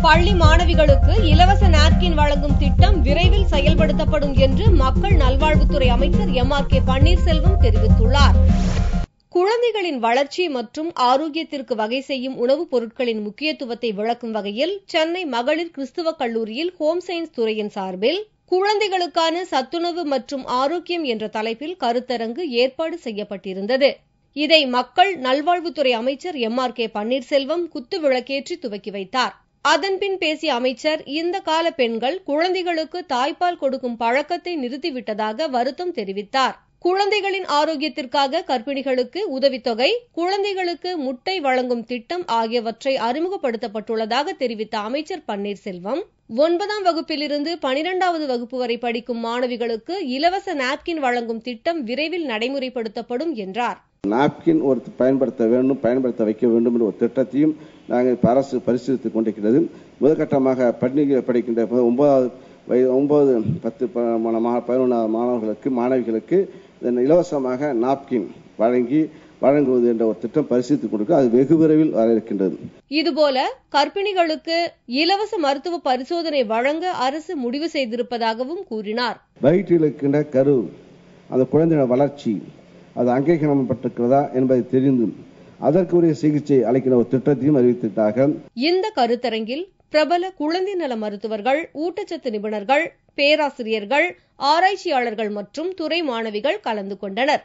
பள்ளி மாணவிகளுக்கு இலவச நாப்கின் வழங்கும் திட்டம் விரைவில் செயல்படுத்தப்படும் என்று மக்கள் நல்வாழ்வுத்துறை அமைச்சர் எம்.ஆர்.கே. பன்னீர்செல்வம் தெரிவித்துள்ளார். குழந்தைகளின் வளர்ச்சி மற்றும் ஆரோக்கியத்திற்கு வகை செய்யும் உணவுப் பொருட்களின் முக்கியத்துவத்தை விளக்கும் வகையில் சென்னை மகளிர் கிறிஸ்துவ கல்லூரியில் ஹோம் சயின்ஸ் துறையின் சார்பில் குழந்தைகளுக்கான சத்துணவு மற்றும் ஆரோக்கியம் என்ற தலைப்பில் கருத்தரங்கு ஏற்பாடு செய்யப்பட்டிருந்தது. இதை மக்கள் நல்வாழ்வுத்துறை அமைச்சர் எம்.ஆர்.கே. பன்னீர்செல்வம் குத்துவிளக்கேற்றி துவக்கி வைத்தார். அதன்பின் பேசிய அமைச்சர், இந்த கால பெண்கள் குழந்தைகளுக்கு தாய்ப்பால் கொடுக்கும் பழக்கத்தை நிறுத்திவிட்டதாக வருத்தம் தெரிவித்தார். குழந்தைகளின் ஆரோக்கியத்திற்காக கர்ப்பிணிகளுக்கு உதவித்தொகை, குழந்தைகளுக்கு முட்டை வழங்கும் திட்டம் ஆகியவற்றை அறிமுகப்படுத்தப்பட்டுள்ளதாக தெரிவித்த அமைச்சர் பன்னீர்செல்வம், 9ஆம் வகுப்பிலிருந்து 12வது வகுப்பு வரை படிக்கும் மாணவிகளுக்கு இலவச நாப்கின் வழங்கும் திட்டம் விரைவில் நடைமுறைப்படுத்தப்படும் என்றார். நாப்கின் பயன்படுத்த வைக்க வேண்டும் என்ற ஒரு திட்டத்தையும் நாங்கள் அரசு பரிசீலித்துக் கொண்டிருக்கிறது. முதற்கட்டமாக பள்ளியில் படிக்கின்ற 9, 10, 11 மாணவிகளுக்கு இலவசமாக நாப்கின் வழங்குவது என்ற ஒரு திட்டம் பரிசீலித்துக் கொண்டிருக்கிறது. அது வெகு விரைவில் வர இருக்கின்றது. இதுபோல கர்ப்பிணிகளுக்கு இலவச மருத்துவ பரிசோதனை வழங்க அரசு முடிவு செய்திருப்பதாகவும் கூறினார். வயிற்றில் இருக்கின்ற கரு, அந்த குழந்தையின் வளர்ச்சி அது அங்கீகரிக்கப்பட்டிருக்கிறதா என்பதை தெரிந்து அதற்குரிய சிகிச்சை அளிக்கிற ஒரு திட்டத்தையும் அறிவித்திருக்கிறார்கள். இந்த கருத்தரங்கில் பிரபல குழந்தை நல மருத்துவர்கள், ஊட்டச்சத்து நிபுணர்கள், பேராசிரியர்கள், ஆராய்ச்சியாளர்கள் மற்றும் துறை மாணவிகள் கலந்து கொண்டனர்.